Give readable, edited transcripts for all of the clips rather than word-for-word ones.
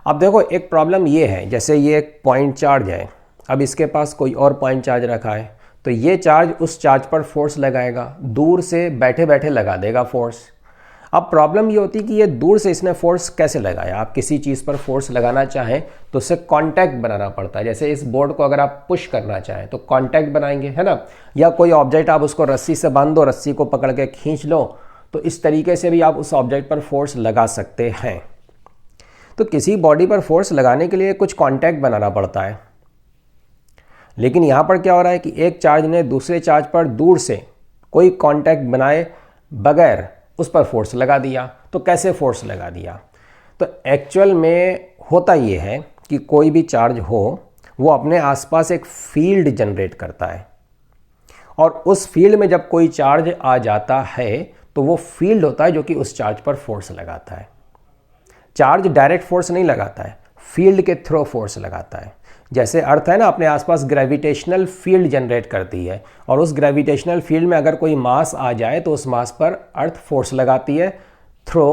अब देखो एक प्रॉब्लम ये है, जैसे ये एक पॉइंट चार्ज है, अब इसके पास कोई और पॉइंट चार्ज रखा है, तो ये चार्ज उस चार्ज पर फोर्स लगाएगा, दूर से बैठे बैठे लगा देगा फोर्स। अब प्रॉब्लम ये होती है कि ये दूर से इसने फोर्स कैसे लगाया। आप किसी चीज़ पर फोर्स लगाना चाहें तो उससे कांटेक्ट बनाना पड़ता है। जैसे इस बोर्ड को अगर आप पुश करना चाहें तो कांटेक्ट बनाएंगे, है ना। या कोई ऑब्जेक्ट आप उसको रस्सी से बांध दो, रस्सी को पकड़ के खींच लो, तो इस तरीके से भी आप उस ऑब्जेक्ट पर फोर्स लगा सकते हैं। तो किसी बॉडी पर फोर्स लगाने के लिए कुछ कांटेक्ट बनाना पड़ता है। लेकिन यहाँ पर क्या हो रहा है कि एक चार्ज ने दूसरे चार्ज पर दूर से कोई कांटेक्ट बनाए बगैर उस पर फोर्स लगा दिया। तो कैसे फोर्स लगा दिया? तो एक्चुअल में होता ये है कि कोई भी चार्ज हो वो अपने आसपास एक फील्ड जनरेट करता है, और उस फील्ड में जब कोई चार्ज आ जाता है तो वो फील्ड होता है जो कि उस चार्ज पर फोर्स लगाता है। चार्ज डायरेक्ट फोर्स नहीं लगाता है, फील्ड के थ्रू फोर्स लगाता है। जैसे अर्थ है ना, अपने आसपास ग्रेविटेशनल फील्ड जनरेट करती है, और उस ग्रेविटेशनल फील्ड में अगर कोई मास आ जाए तो उस मास पर अर्थ फोर्स लगाती है थ्रू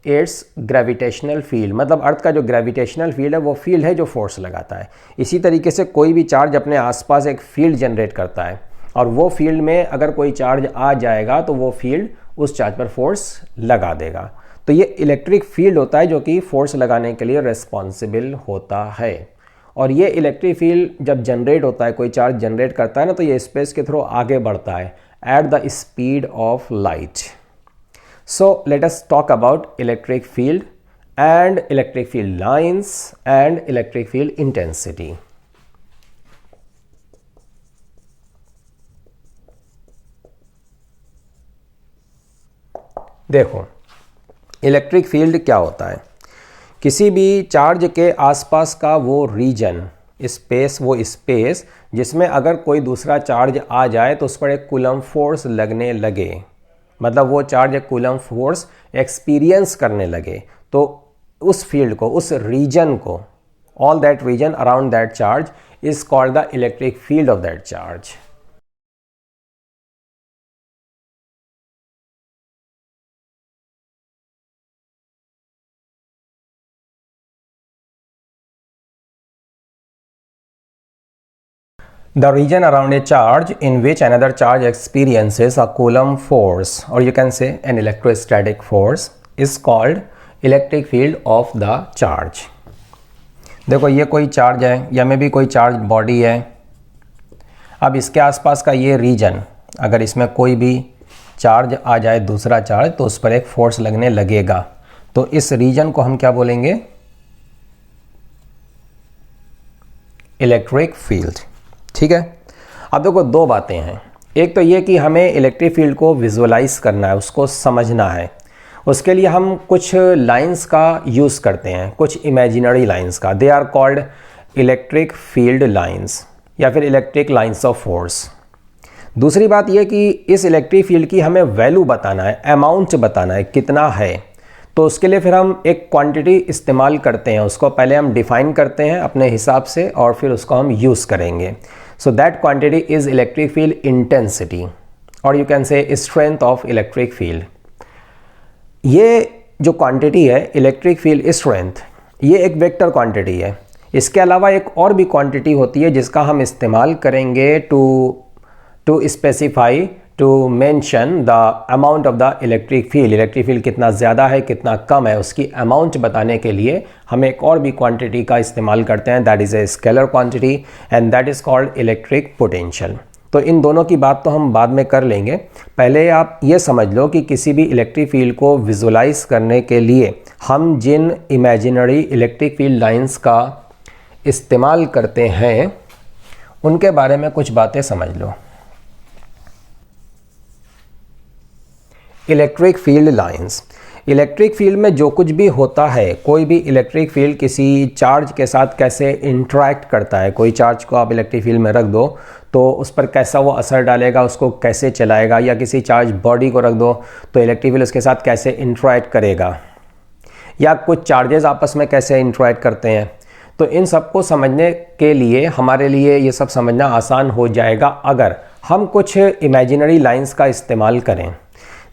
इट्स ग्रेविटेशनल फील्ड। मतलब अर्थ का जो ग्रेविटेशनल फील्ड है वो फील्ड है जो फोर्स लगाता है। इसी तरीके से कोई भी चार्ज अपने आसपास एक फील्ड जनरेट करता है, और वो फील्ड में अगर कोई चार्ज आ जाएगा तो वो फील्ड उस चार्ज पर फोर्स लगा देगा। तो ये इलेक्ट्रिक फील्ड होता है जो कि फोर्स लगाने के लिए रिस्पॉन्सिबल होता है। और ये इलेक्ट्रिक फील्ड जब जनरेट होता है, कोई चार्ज जनरेट करता है ना, तो ये स्पेस के थ्रू आगे बढ़ता है at the speed of light. So let us talk about electric field and electric field lines and electric field intensity. देखो इलेक्ट्रिक फील्ड क्या होता है? किसी भी चार्ज के आसपास का वो रीजन, स्पेस, वो स्पेस जिसमें अगर कोई दूसरा चार्ज आ जाए तो उस पर एक कूलम फोर्स लगने लगे, मतलब वो चार्ज एक कूलम फोर्स एक्सपीरियंस करने लगे, तो उस फील्ड को, उस रीजन को, all that region around that charge is called the electric field of that charge. The region around a charge in which another charge experiences a Coulomb force, or you can say an electrostatic force, is called electric field of the charge. देखो ये कोई charge है, या में भी कोई charge body है। अब इसके आसपास का ये रीजन, अगर इसमें कोई भी चार्ज आ जाए, दूसरा चार्ज, तो उस पर एक फोर्स लगने लगेगा। तो इस रीजन को हम क्या बोलेंगे? Electric field. ठीक है। अब देखो दो बातें हैं। एक तो ये कि हमें इलेक्ट्रिक फील्ड को विजुअलाइज करना है, उसको समझना है। उसके लिए हम कुछ लाइंस का यूज़ करते हैं, कुछ इमेजिनरी लाइंस का। They are called electric field lines, या फिर इलेक्ट्रिक लाइंस ऑफ फोर्स। दूसरी बात यह कि इस इलेक्ट्रिक फील्ड की हमें वैल्यू बताना है, अमाउंट बताना है, कितना है। तो उसके लिए फिर हम एक क्वांटिटी इस्तेमाल करते हैं, उसको पहले हम डिफाइन करते हैं अपने हिसाब से, और फिर उसको हम यूज़ करेंगे। So that quantity is electric field intensity, or you can say strength of electric field. ये जो क्वांटिटी है इलेक्ट्रिक फील्ड स्ट्रेंथ, ये एक वेक्टर क्वांटिटी है। इसके अलावा एक और भी क्वांटिटी होती है जिसका हम इस्तेमाल करेंगे to specify, to mention the amount of the electric field. Electric field कितना ज़्यादा है, कितना कम है, उसकी अमाउंट बताने के लिए हम एक और भी क्वांटिटी का इस्तेमाल करते हैं, that is a scalar quantity, and that is called electric potential. तो इन दोनों की बात तो हम बाद में कर लेंगे। पहले आप ये समझ लो कि किसी भी इलेक्ट्रिक फील्ड को विजुलाइज करने के लिए हम जिन इमेजिनरी इलेक्ट्रिक फील्ड लाइंस का इस्तेमाल करते हैं उनके बारे में कुछ बातें समझ लो। Electric field lines, electric field में जो कुछ भी होता है, कोई भी इलेक्ट्रिक फील्ड किसी चार्ज के साथ कैसे इंटरेक्ट करता है, कोई चार्ज को आप इलेक्ट्रिक फील्ड में रख दो तो उस पर कैसा वो असर डालेगा, उसको कैसे चलाएगा, या किसी चार्ज बॉडी को रख दो तो इलेक्ट्रिक फील्ड उसके साथ कैसे इंटरेक्ट करेगा, या कुछ चार्जेस आपस में कैसे इंटरेक्ट करते हैं। तो इन सब को समझने के लिए हमारे लिए ये सब समझना आसान हो जाएगा अगर हम कुछ इमेजिनरी लाइंस का इस्तेमाल करें।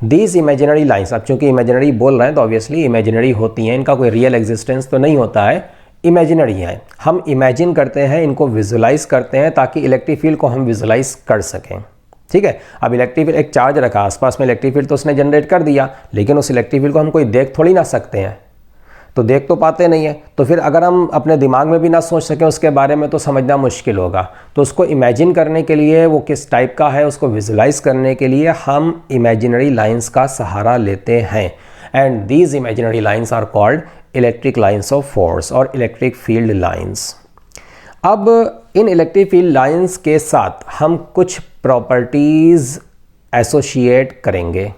दीज इमेजिनरी लाइंस, अब चूंकि इमेजिनरी बोल रहे हैं तो ऑब्वियसली इमेजिनरी होती हैं, इनका कोई रियल एग्जिस्टेंस तो नहीं होता है। इमेजिनरी हैं, हम इमेजिन करते हैं, इनको विजुलाइज करते हैं ताकि इलेक्ट्रिक फील्ड को हम विजुलाइज कर सकें। ठीक है, अब इलेक्ट्रिक फील्ड एक चार्ज रखा आसपास में, इलेक्ट्रिक फील्ड तो उसने जनरेट कर दिया, लेकिन उस इलेक्ट्रिक फील्ड को हम कोई देख थोड़ी ना सकते हैं, तो देख तो पाते नहीं है। तो फिर अगर हम अपने दिमाग में भी ना सोच सकें उसके बारे में तो समझना मुश्किल होगा। तो उसको इमेजिन करने के लिए, वो किस टाइप का है उसको विजुलाइज करने के लिए हम इमेजिनरी लाइंस का सहारा लेते हैं। And these imaginary lines are called electric lines of force और इलेक्ट्रिक फील्ड लाइंस। अब इन इलेक्ट्रिक फील्ड लाइंस के साथ हम कुछ प्रॉपर्टीज़ एसोशिएट करेंगे।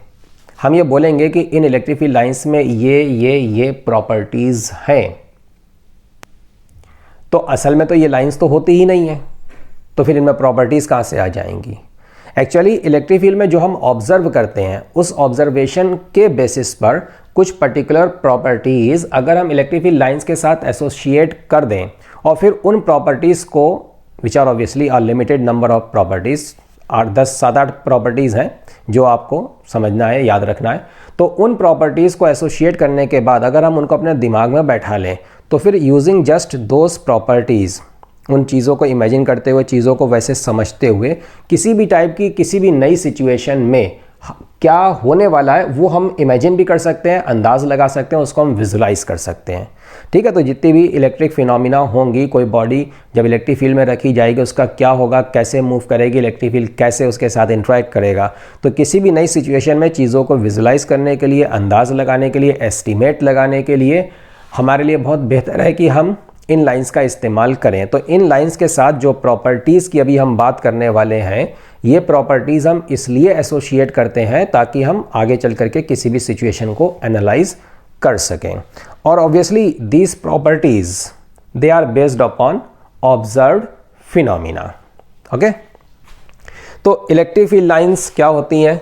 हम ये बोलेंगे कि इन इलेक्ट्रिक फील्ड लाइंस में ये प्रॉपर्टीज़ हैं। तो असल में तो ये लाइंस तो होती ही नहीं है, तो फिर इनमें प्रॉपर्टीज़ कहाँ से आ जाएंगी? एक्चुअली इलेक्ट्रिक फील्ड में जो हम ऑब्जर्व करते हैं उस ऑब्जर्वेशन के बेसिस पर कुछ पर्टिकुलर प्रॉपर्टीज़ अगर हम इलेक्ट्रिक फील्ड लाइंस के साथ एसोसिएट कर दें और फिर उन प्रॉपर्टीज़ को, which are obviously are limited number of properties, 7-8 properties हैं जो आपको समझना है, याद रखना है। तो उन प्रॉपर्टीज़ को एसोशिएट करने के बाद अगर हम उनको अपने दिमाग में बैठा लें तो फिर यूजिंग जस्ट दोज प्रॉपर्टीज़, उन चीज़ों को इमेजिन करते हुए, चीज़ों को वैसे समझते हुए, किसी भी टाइप की किसी भी नई सिचुएशन में क्या होने वाला है वो हम इमेजिन भी कर सकते हैं, अंदाज़ लगा सकते हैं, उसको हम विजुलाइज कर सकते हैं। ठीक है, तो जितनी भी इलेक्ट्रिक फिनोमिना होंगी, कोई बॉडी जब इलेक्ट्रिक फील्ड में रखी जाएगी उसका क्या होगा, कैसे मूव करेगी, इलेक्ट्रिक फील्ड कैसे उसके साथ इंटरेक्ट करेगा, तो किसी भी नई सिचुएशन में चीज़ों को विजुलाइज करने के लिए, अंदाज़ लगाने के लिए, एस्टिमेट लगाने के लिए हमारे लिए बहुत बेहतर है कि हम इन लाइंस का इस्तेमाल करें। तो इन लाइंस के साथ जो प्रॉपर्टीज़ की अभी हम बात करने वाले हैं, ये प्रॉपर्टीज़ हम इसलिए एसोशिएट करते हैं ताकि हम आगे चल करके किसी भी सिचुएशन को एनालाइज कर सकें। और obviously these properties they are based upon observed phenomena. Okay, तो इलेक्ट्रिक फील्ड लाइंस क्या होती हैं?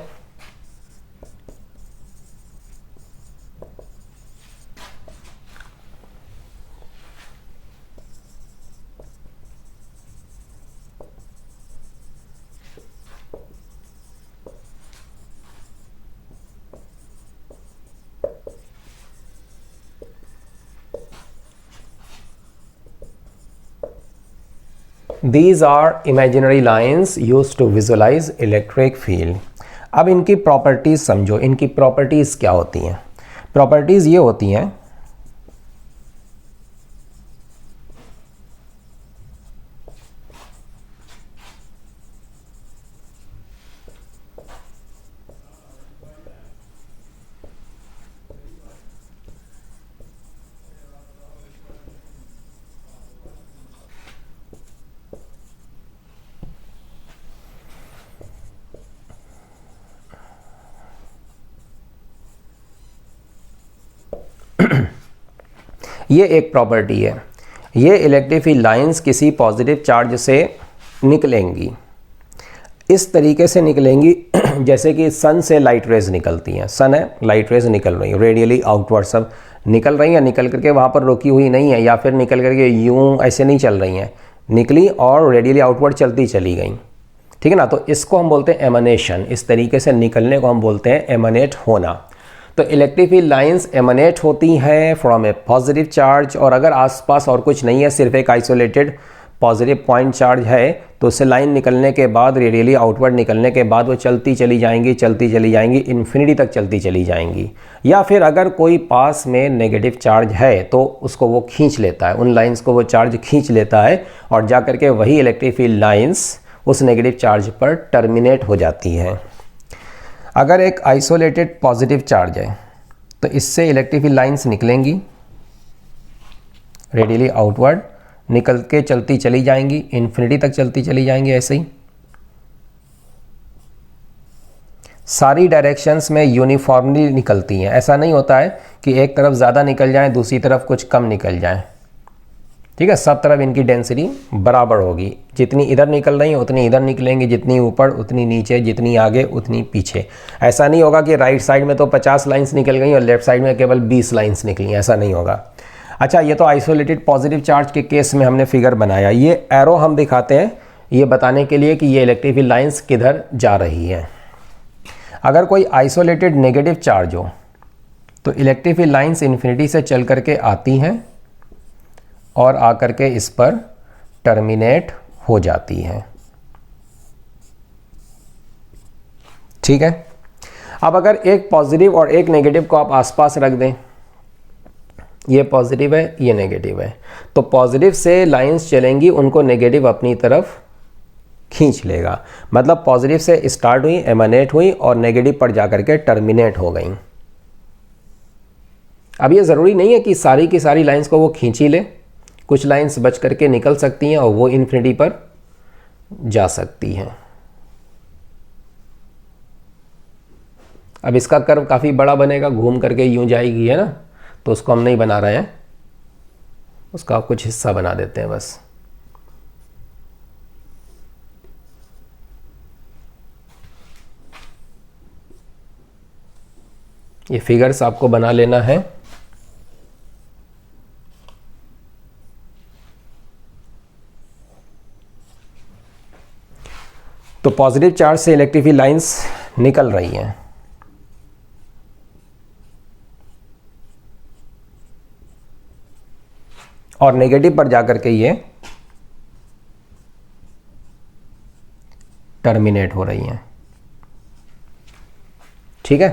These are imaginary lines used to visualize electric field. अब इनकी प्रॉपर्टीज़ समझो, इनकी प्रॉपर्टीज़ क्या होती हैं? प्रॉपर्टीज़ ये होती हैं ये एक प्रॉपर्टी है, ये इलेक्ट्रिक फील्ड लाइंस किसी पॉजिटिव चार्ज से निकलेंगी, इस तरीके से निकलेंगी जैसे कि सन से लाइट रेज निकलती हैं। सन है, लाइट रेज निकल रही है, रेडियली आउटवर्ड सब निकल रही हैं, निकल करके वहाँ पर रुकी हुई नहीं है या फिर निकल करके यूं ऐसे नहीं चल रही हैं, निकली और रेडियली आउटवर्ड चलती चली गई। ठीक है ना, तो इसको हम बोलते हैं एमनेशन। इस तरीके से निकलने को हम बोलते हैं एमनेट होना। तो इलेक्ट्रिक फील्ड लाइंस एमनेट होती हैं फ्रॉम ए पॉजिटिव चार्ज, और अगर आसपास और कुछ नहीं है, सिर्फ एक आइसोलेटेड पॉजिटिव पॉइंट चार्ज है, तो उससे लाइन निकलने के बाद, रेडियली आउटवर्ड निकलने के बाद वो चलती चली जाएंगी, इन्फिनिटी तक चलती चली जाएंगी। या फिर अगर कोई पास में नेगेटिव चार्ज है तो उसको वो खींच लेता है, उन लाइंस को वो चार्ज खींच लेता है और जा करके वही इलेक्ट्रिक फील्ड लाइंस उस नेगेटिव चार्ज पर टर्मिनेट हो जाती है। अगर एक आइसोलेटेड पॉजिटिव चार्ज है तो इससे इलेक्ट्रिक फील्ड लाइंस निकलेंगी, रेडियली आउटवर्ड निकल के चलती चली जाएंगी, इन्फिनिटी तक चलती चली जाएंगी। ऐसे ही सारी डायरेक्शंस में यूनिफॉर्मली निकलती हैं। ऐसा नहीं होता है कि एक तरफ ज़्यादा निकल जाए, दूसरी तरफ कुछ कम निकल जाए। ठीक है, सब तरफ इनकी डेंसिटी बराबर होगी, जितनी इधर निकल रही है उतनी इधर निकलेंगी, जितनी ऊपर उतनी नीचे, जितनी आगे उतनी पीछे। ऐसा नहीं होगा कि राइट साइड में तो 50 लाइंस निकल गई और लेफ्ट साइड में केवल 20 लाइंस निकली, ऐसा नहीं होगा। अच्छा, ये तो आइसोलेटेड पॉजिटिव चार्ज के केस में हमने फिगर बनाया। ये एरो हम दिखाते हैं ये बताने के लिए कि ये इलेक्ट्रिक फील्ड लाइंस किधर जा रही है। अगर कोई आइसोलेटेड नेगेटिव चार्ज हो तो इलेक्ट्रिक फील्ड लाइंस इन्फिनिटी से चल करके आती हैं और आकर के इस पर टर्मिनेट हो जाती है। ठीक है। अब अगर एक पॉजिटिव और एक नेगेटिव को आप आसपास रख दें, ये पॉजिटिव है, ये नेगेटिव है, तो पॉजिटिव से लाइंस चलेंगी, उनको नेगेटिव अपनी तरफ खींच लेगा। मतलब पॉजिटिव से स्टार्ट हुई, एमानेट हुई और नेगेटिव पर जाकर के टर्मिनेट हो गई। अब ये ज़रूरी नहीं है कि सारी की सारी लाइंस को वो खींच ही ले, कुछ लाइंस बच करके निकल सकती हैं और वो इन्फिनिटी पर जा सकती हैं। अब इसका कर्व काफ़ी बड़ा बनेगा, घूम करके यूं जाएगी, है ना, तो उसको हम नहीं बना रहे हैं, उसका कुछ हिस्सा बना देते हैं बस। ये फिगर्स आपको बना लेना है। तो पॉजिटिव चार्ज से इलेक्ट्रिक फील्ड लाइंस निकल रही हैं। और नेगेटिव पर जाकर के ये टर्मिनेट हो रही हैं। ठीक है।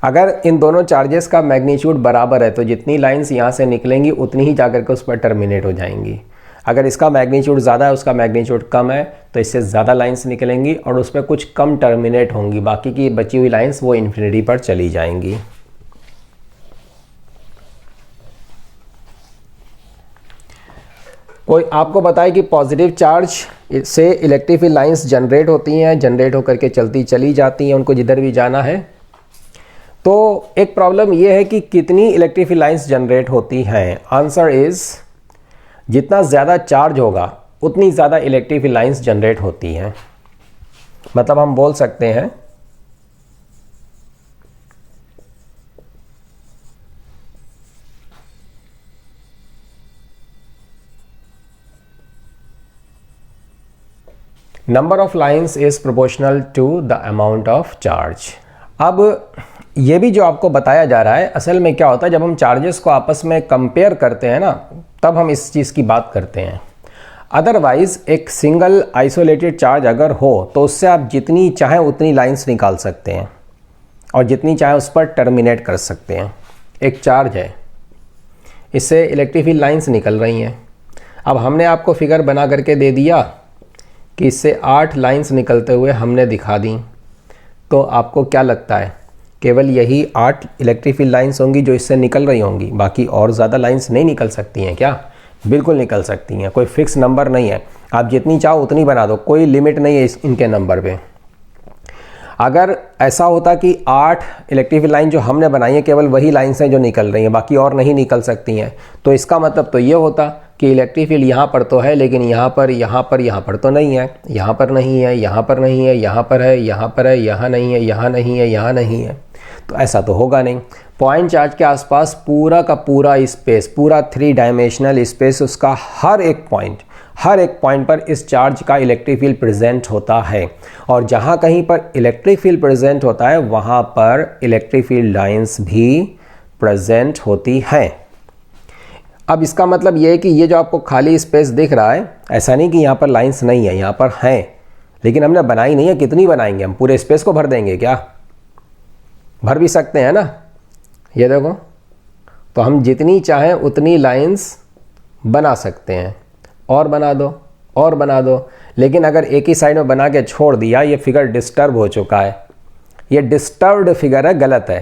अगर इन दोनों चार्जेस का मैग्नीट्यूड बराबर है तो जितनी लाइंस यहाँ से निकलेंगी उतनी ही जाकर के उस पर टर्मिनेट हो जाएंगी। अगर इसका मैग्नीट्यूड ज़्यादा है, उसका मैग्नीट्यूड कम है, तो इससे ज़्यादा लाइंस निकलेंगी और उस पर कुछ कम टर्मिनेट होंगी, बाकी की बची हुई लाइंस वो इन्फिनिटी पर चली जाएंगी। कोई आपको बताए कि पॉजिटिव चार्ज से इलेक्ट्रिक फील्ड लाइंस जनरेट होती हैं, जनरेट होकर के चलती चली जाती हैं, उनको जिधर भी जाना है। तो एक प्रॉब्लम ये है कि कितनी इलेक्ट्रिक फील्ड लाइंस जनरेट होती हैं। आंसर इज जितना ज़्यादा चार्ज होगा उतनी ज़्यादा इलेक्ट्रिक फील्ड लाइंस जनरेट होती हैं। मतलब हम बोल सकते हैं number of lines is proportional to the amount of charge. अब ये भी जो आपको बताया जा रहा है, असल में क्या होता है, जब हम चार्जेस को आपस में कंपेयर करते हैं ना, तब हम इस चीज़ की बात करते हैं। अदरवाइज एक सिंगल आइसोलेटेड चार्ज अगर हो तो उससे आप जितनी चाहें उतनी लाइंस निकाल सकते हैं और जितनी चाहें उस पर टर्मिनेट कर सकते हैं। एक चार्ज है, इससे इलेक्ट्रिक फील्ड लाइंस निकल रही हैं। अब हमने आपको फिगर बना करके दे दिया कि इससे 8 लाइंस निकलते हुए हमने दिखा दी, तो आपको क्या लगता है केवल यही 8 इलेक्ट्रिक फील्ड लाइंस होंगी जो इससे निकल रही होंगी, बाकी और ज़्यादा लाइंस नहीं निकल सकती हैं क्या? बिल्कुल निकल सकती हैं, कोई फिक्स नंबर नहीं है, आप जितनी चाहो उतनी बना दो, कोई लिमिट नहीं है इनके नंबर पे। अगर ऐसा होता कि 8 इलेक्ट्रिक फील्ड लाइन जो हमने बनाई है केवल वही लाइंस हैं जो निकल रही हैं, बाकी और नहीं निकल सकती हैं, तो इसका मतलब तो ये होता कि इलेक्ट्रिक फील्ड यहाँ पर तो है लेकिन यहाँ पर तो नहीं है, यहाँ पर नहीं है, यहाँ पर नहीं है, यहाँ पर है, यहाँ पर है, यहाँ नहीं है, यहाँ नहीं है, यहाँ नहीं है, तो ऐसा तो होगा नहीं। पॉइंट चार्ज के आसपास पूरा का पूरा स्पेस, पूरा 3 डायमेंशनल स्पेस, उसका हर एक पॉइंट पर इस चार्ज का इलेक्ट्रिक फील्ड प्रेजेंट होता है, और जहाँ कहीं पर इलेक्ट्रिक फील्ड प्रेजेंट होता है वहाँ पर इलेक्ट्रिक फील्ड लाइंस भी प्रेजेंट होती हैं। अब इसका मतलब ये है कि ये जो आपको खाली स्पेस दिख रहा है, ऐसा नहीं कि यहाँ पर लाइंस नहीं है, यहाँ पर हैं, लेकिन हमने बनाई नहीं है। कितनी बनाएंगे हम? पूरे स्पेस को भर देंगे क्या? भर भी सकते हैं ना, ये देखो। तो हम जितनी चाहें उतनी लाइंस बना सकते हैं, और बना दो और बना दो। लेकिन अगर एक ही साइड में बना के छोड़ दिया, ये फिगर डिस्टर्ब हो चुका है, ये डिस्टर्ब्ड फिगर है, गलत है,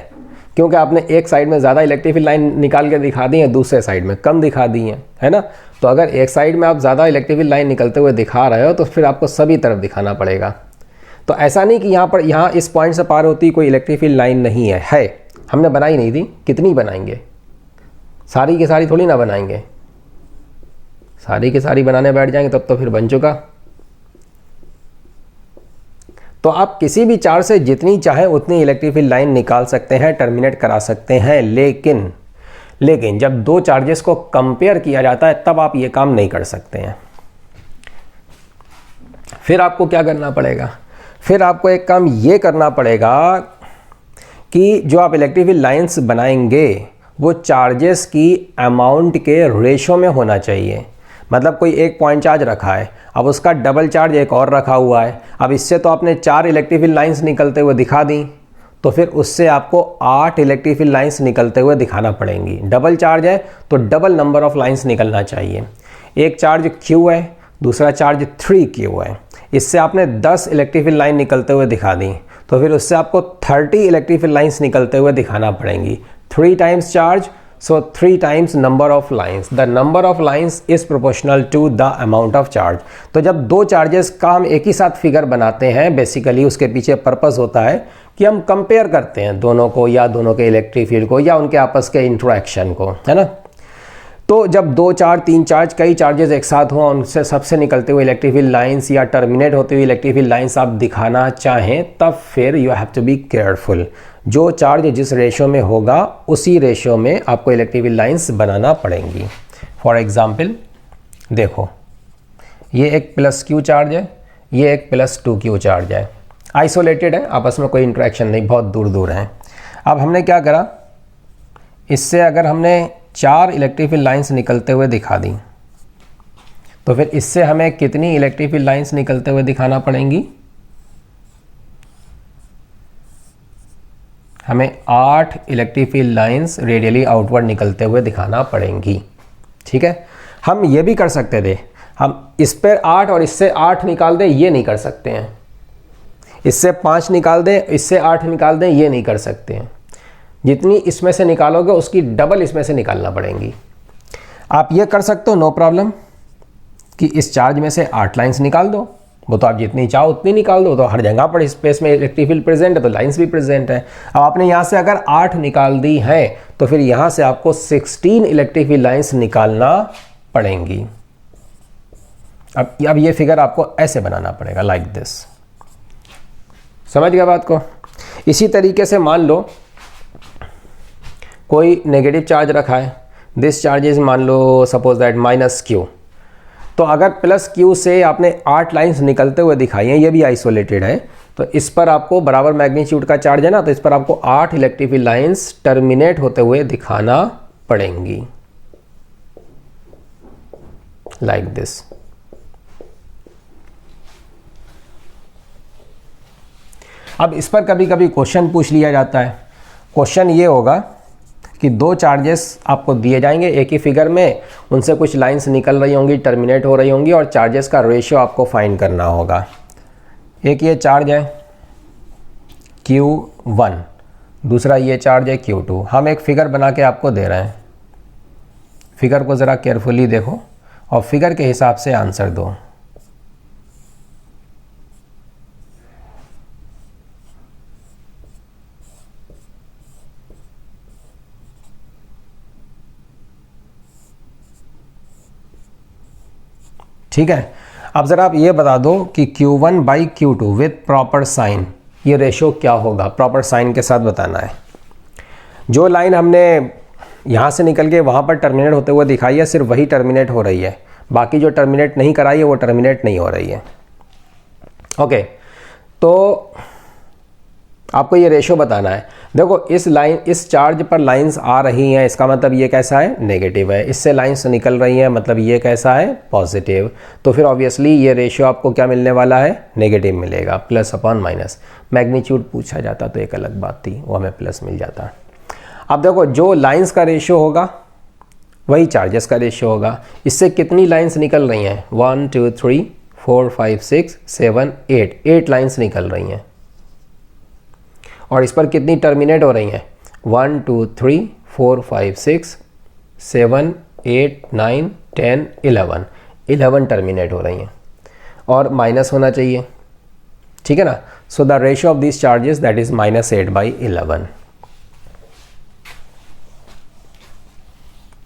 क्योंकि आपने एक साइड में ज़्यादा इलेक्ट्रिक फील्ड लाइन निकाल के दिखा दी है, दूसरे साइड में कम दिखा दी है ना। तो अगर एक साइड में आप ज़्यादा इलेक्ट्रिक फील्ड लाइन निकलते हुए दिखा रहे हो तो फिर आपको सभी तरफ दिखाना पड़ेगा। तो ऐसा नहीं कि यहाँ इस पॉइंट से पार होती कोई इलेक्ट्रिक फील्ड लाइन नहीं है, हमने बनाई नहीं थी। कितनी बनाएंगे? सारी की सारी थोड़ी ना बनाएंगे, सारी की सारी बनाने बैठ जाएंगे तब तो फिर बन चुका। तो आप किसी भी चार्ज से जितनी चाहे उतनी इलेक्ट्रिक फील्ड लाइन निकाल सकते हैं, टर्मिनेट करा सकते हैं, लेकिन जब दो चार्जेस को कंपेयर किया जाता है तब आप ये काम नहीं कर सकते हैं। फिर आपको क्या करना पड़ेगा? फिर आपको एक काम ये करना पड़ेगा कि जो आप इलेक्ट्रिक फील्ड लाइंस बनाएंगे वो चार्जेस की अमाउंट के रेशो में होना चाहिए। मतलब कोई एक पॉइंट चार्ज रखा है, अब उसका डबल चार्ज एक और रखा हुआ है, अब इससे तो आपने 4 इलेक्ट्रिक फील्ड लाइंस निकलते हुए दिखा दी, तो फिर उससे आपको 8 इलेक्ट्रिक फील्ड लाइंस निकलते हुए दिखाना पड़ेंगी। डबल चार्ज है तो डबल नंबर ऑफ लाइंस निकलना चाहिए। एक चार्ज Q है, दूसरा चार्ज 3Q है, इससे आपने 10 इलेक्ट्रिक फील्ड लाइन निकलते हुए दिखा दी, तो फिर उससे आपको 30 इलेक्ट्रिक फील्ड लाइंस निकलते हुए दिखाना पड़ेंगी। 3 times charge, so 3 times number of lines. The number of lines is proportional to the amount of charge. तो जब दो चार्जेस का हम एक ही साथ फिगर बनाते हैं, बेसिकली उसके पीछे पर्पस होता है कि हम कंपेयर करते हैं दोनों को, या दोनों के इलेक्ट्रिक फील्ड को, या उनके आपस के इंटरेक्शन को, है ना। तो जब 2, 4, 3 चार्ज, कई चार्जेस एक साथ हों, उनसे सबसे निकलते हुए इलेक्ट्रिक फील्ड लाइंस या टर्मिनेट होते हुए इलेक्ट्रिक फील्ड लाइंस आप दिखाना चाहें, तब फिर you have to be careful. जो चार्ज जिस रेशो में होगा उसी रेशो में आपको इलेक्ट्रिक फील्ड लाइंस बनाना पड़ेंगी। फॉर एग्जांपल देखो, ये एक +Q चार्ज है, ये एक +2Q चार्ज है, आइसोलेटेड है, आपस में कोई इंटरेक्शन नहीं, बहुत दूर दूर हैं। अब हमने क्या करा, इससे अगर हमने 4 इलेक्ट्रिक फील्ड लाइंस निकलते हुए दिखा दी, तो फिर इससे हमें कितनी इलेक्ट्रिक फील्ड लाइंस निकलते हुए दिखाना पड़ेंगी? हमें 8 electric field lines radially outward निकलते हुए दिखाना पड़ेंगी। ठीक है, हम ये भी कर सकते थे, हम इस पर 8 और इससे 8 निकाल दें, ये नहीं कर सकते हैं। इससे 5 निकाल दें, इससे 8 निकाल दें, ये नहीं कर सकते हैं। जितनी इसमें से निकालोगे उसकी डबल इसमें से निकालना पड़ेंगी। आप ये कर सकते हो, नो प्रॉब्लम, कि इस चार्ज में से 8 लाइंस निकाल दो, वो तो आप जितनी चाहो उतनी निकाल दो, तो हर जगह पर स्पेस में इलेक्ट्रिक फील्ड प्रेजेंट है तो लाइंस भी प्रेजेंट है। अब आपने यहाँ से अगर 8 निकाल दी है, तो फिर यहाँ से आपको 16 इलेक्ट्रिक फील्ड लाइंस निकालना पड़ेंगी। अब ये फिगर आपको ऐसे बनाना पड़ेगा, लाइक दिस। समझ गया बात को? इसी तरीके से मान लो कोई नेगेटिव चार्ज रखा है, दिस चार्ज इज, मान लो सपोज दैट -Q, तो अगर +Q से आपने 8 लाइंस निकलते हुए दिखाई हैं, ये भी आइसोलेटेड है, तो इस पर आपको बराबर मैग्नीट्यूड का चार्ज है ना, तो इस पर आपको 8 इलेक्ट्रिक फील्ड लाइंस टर्मिनेट होते हुए दिखाना पड़ेंगी, लाइक दिस। अब इस पर कभी कभी क्वेश्चन पूछ लिया जाता है। क्वेश्चन ये होगा कि 2 चार्जेस आपको दिए जाएंगे एक ही फिगर में, उनसे कुछ लाइंस निकल रही होंगी, टर्मिनेट हो रही होंगी, और चार्जेस का रेशियो आपको फाइंड करना होगा। एक ये चार्ज है Q1, दूसरा ये चार्ज है Q2। हम एक फिगर बना के आपको दे रहे हैं, फिगर को ज़रा केयरफुली देखो और फिगर के हिसाब से आंसर दो। ठीक है, अब ज़रा आप ये बता दो कि Q1/Q2 विथ प्रॉपर साइन, ये रेशो क्या होगा? प्रॉपर साइन के साथ बताना है। जो लाइन हमने यहाँ से निकल के वहाँ पर टर्मिनेट होते हुए दिखाई है, सिर्फ वही टर्मिनेट हो रही है, बाकी जो टर्मिनेट नहीं कराई है वो टर्मिनेट नहीं हो रही है। ओके, तो आपको ये रेशो बताना है। देखो, इस चार्ज पर लाइंस आ रही हैं, इसका मतलब ये कैसा है? नेगेटिव है। इससे लाइंस निकल रही हैं, मतलब ये कैसा है? पॉजिटिव। तो फिर ऑब्वियसली ये रेशियो आपको क्या मिलने वाला है? नेगेटिव मिलेगा, +/-। मैग्नीट्यूड पूछा जाता तो एक अलग बात थी, वो हमें प्लस मिल जाता। अब देखो, जो लाइंस का रेशियो होगा वही चार्जेस का रेशियो होगा। इससे कितनी लाइंस निकल रही हैं? 1 2 3 4 5 6 7 8 लाइंस निकल रही हैं। और इस पर कितनी टर्मिनेट हो रही हैं? 1 2 3 4 5 6 7 8 9 10 11 टर्मिनेट हो रही हैं, और माइनस होना चाहिए। ठीक है ना? So the ratio of this charges that is -8/11।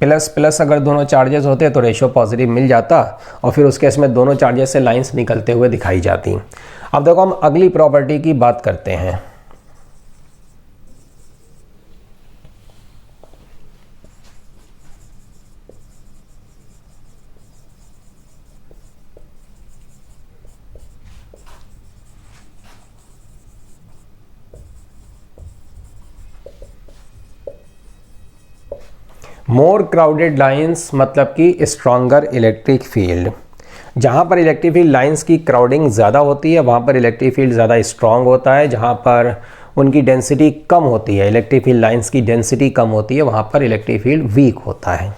Plus अगर दोनों चार्जेस होते तो रेशियो पॉजिटिव मिल जाता, और फिर उस केस में दोनों चार्जेस से लाइंस निकलते हुए दिखाई जाती। अब देखो, हम अगली प्रॉपर्टी की बात करते हैं। मोर क्राउडेड लाइंस मतलब कि स्ट्रॉन्गर इलेक्ट्रिक फील्ड। जहाँ पर इलेक्ट्रिक फील्ड लाइंस की क्राउडिंग ज़्यादा होती है वहाँ पर इलेक्ट्रिक फील्ड ज़्यादा स्ट्रॉन्ग होता है। जहाँ पर उनकी डेंसिटी कम होती है, इलेक्ट्रिक फील्ड लाइंस की डेंसिटी कम होती है, वहाँ पर इलेक्ट्रिक फील्ड वीक होता है।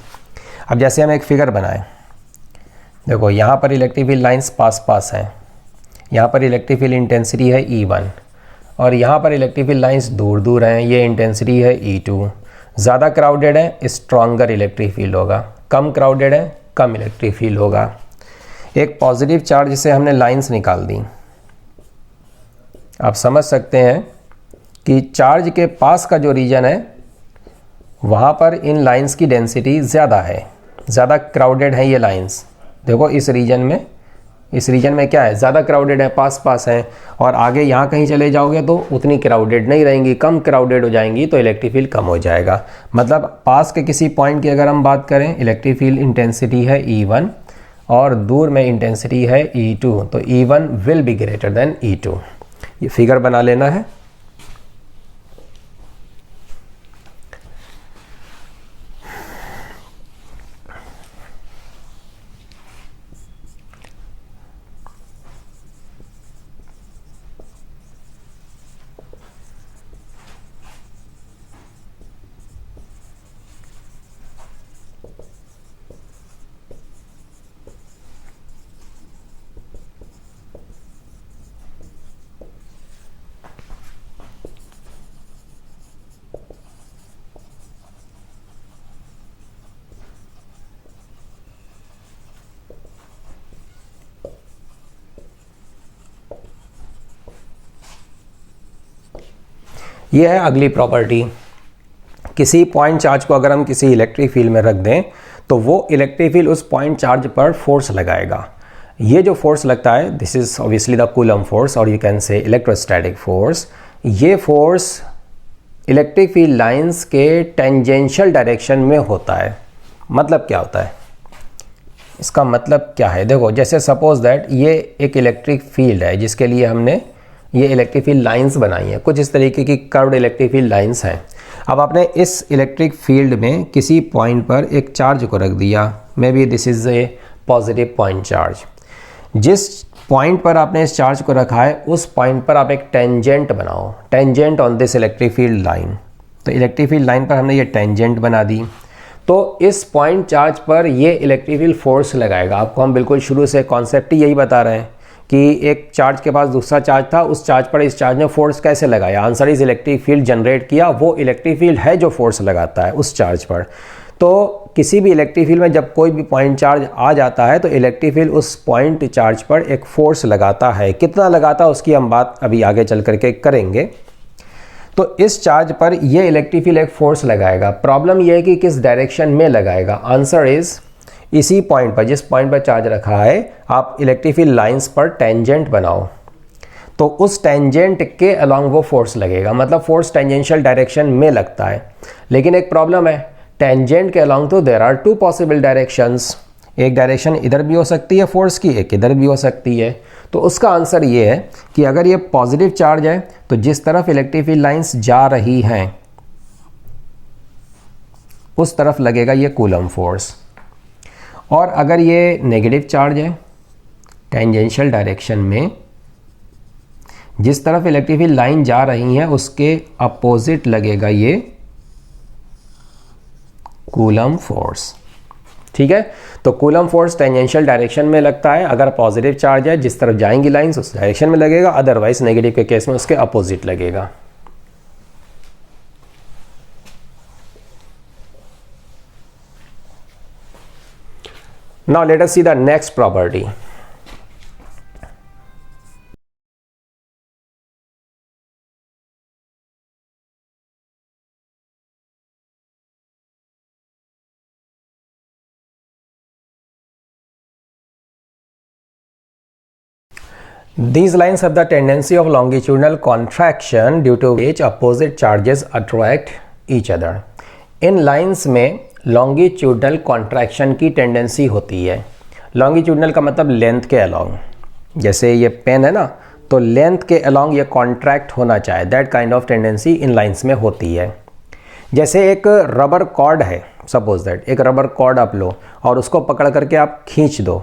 अब जैसे हम एक फिगर बनाएं, देखो यहाँ पर इलेक्ट्रिक फील्ड लाइंस पास पास हैं, यहाँ पर इलेक्ट्रिक फील्ड इंटेंसिटी है E1 और यहाँ पर इलेक्ट्रिक फील्ड लाइंस दूर दूर हैं, ये इंटेंसिटी है E2। ज़्यादा क्राउडेड है स्ट्रॉन्गर इलेक्ट्रिक फील्ड होगा, कम क्राउडेड है कम इलेक्ट्रिक फील्ड होगा। एक पॉजिटिव चार्ज से हमने लाइंस निकाल दी। आप समझ सकते हैं कि चार्ज के पास का जो रीजन है वहाँ पर इन लाइंस की डेंसिटी ज़्यादा है, ज़्यादा क्राउडेड है ये लाइंस। देखो इस रीजन में क्या है, ज़्यादा क्राउडेड है, पास पास है। और आगे यहाँ कहीं चले जाओगे तो उतनी क्राउडेड नहीं रहेंगी, कम क्राउडेड हो जाएंगी, तो इलेक्ट्रिक फील्ड कम हो जाएगा। मतलब पास के किसी पॉइंट की अगर हम बात करें, इलेक्ट्रिक फील्ड इंटेंसिटी है E1 और दूर में इंटेंसिटी है E2, तो E1 will be greater than E2। ये फिगर बना लेना है। ये है अगली प्रॉपर्टी। किसी पॉइंट चार्ज को अगर हम किसी इलेक्ट्रिक फील्ड में रख दें तो वो इलेक्ट्रिक फील्ड उस पॉइंट चार्ज पर फोर्स लगाएगा। ये जो फोर्स लगता है this is obviously the Coulomb force और you can say electrostatic force. ये फोर्स इलेक्ट्रिक फील्ड लाइंस के टेंजेंशियल डायरेक्शन में होता है। मतलब क्या होता है, इसका मतलब क्या है, देखो जैसे सपोज दैट ये एक इलेक्ट्रिक फील्ड है जिसके लिए हमने ये इलेक्ट्रिक फील्ड लाइंस बनाई हैं, कुछ इस तरीके की कर्व्ड इलेक्ट्रिक फील्ड लाइंस हैं। अब आपने इस इलेक्ट्रिक फील्ड में किसी पॉइंट पर एक चार्ज को रख दिया, may be this is a positive point charge. जिस पॉइंट पर आपने इस चार्ज को रखा है उस पॉइंट पर आप एक टेंजेंट बनाओ, tangent on this electric field line. तो इलेक्ट्रिक फील्ड लाइन पर हमने ये टेंजेंट बना दी, तो इस पॉइंट चार्ज पर ये इलेक्ट्रिक फील्ड फोर्स लगाएगा। आपको हम बिल्कुल शुरू से कॉन्सेप्ट ही यही बता रहे हैं कि एक चार्ज के पास दूसरा चार्ज था, उस चार्ज पर इस चार्ज ने फोर्स कैसे लगाया। Answer is electric field generate किया, वो इलेक्ट्रिक फील्ड है जो फोर्स लगाता है उस चार्ज पर। तो किसी भी इलेक्ट्रिक फील्ड में जब कोई भी पॉइंट चार्ज आ जाता है तो इलेक्ट्रिक फील्ड उस पॉइंट चार्ज पर एक फोर्स लगाता है। कितना लगाता है उसकी हम बात अभी आगे चल करके करेंगे। तो इस चार्ज पर ये इलेक्ट्रिक फील्ड एक फोर्स लगाएगा। प्रॉब्लम यह है कि किस डायरेक्शन में लगाएगा। आंसर इज इसी पॉइंट पर, जिस पॉइंट पर चार्ज रखा है आप इलेक्ट्रिक फील्ड लाइंस पर टेंजेंट बनाओ, तो उस टेंजेंट के अलोंग वो फोर्स लगेगा। मतलब फोर्स टेंजेंशियल डायरेक्शन में लगता है। लेकिन एक प्रॉब्लम है, टेंजेंट के अलोंग तो there are two possible directions. एक डायरेक्शन इधर भी हो सकती है फोर्स की, एक इधर भी हो सकती है। तो उसका आंसर ये है कि अगर ये पॉजिटिव चार्ज है तो जिस तरफ इलेक्ट्रिक फील्ड लाइंस जा रही हैं उस तरफ लगेगा ये कूलम फोर्स। और अगर ये नेगेटिव चार्ज है टेंजेंशियल डायरेक्शन में, जिस तरफ इलेक्ट्रिक फील्ड लाइन जा रही है उसके अपोजिट लगेगा ये कूलम फोर्स। ठीक है, तो कूलम फोर्स टेंजेंशियल डायरेक्शन में लगता है। अगर पॉजिटिव चार्ज है जिस तरफ जाएंगी लाइंस उस डायरेक्शन में लगेगा, अदरवाइज नेगेटिव के केस में उसके अपोजिट लगेगा। Now let us see the next property. These lines have the tendency of longitudinal contraction due to which opposite charges attract each other. In lines में longitudinal contraction की tendency होती है। Longitudinal का मतलब length के along. जैसे ये pen है ना, तो लेंथ के अलोंग ये कॉन्ट्रैक्ट होना चाहे, that kind of tendency in lines में होती है। जैसे एक रबर कॉर्ड है, सपोज दैट एक रबर कॉर्ड आप लो और उसको पकड़ करके आप खींच दो,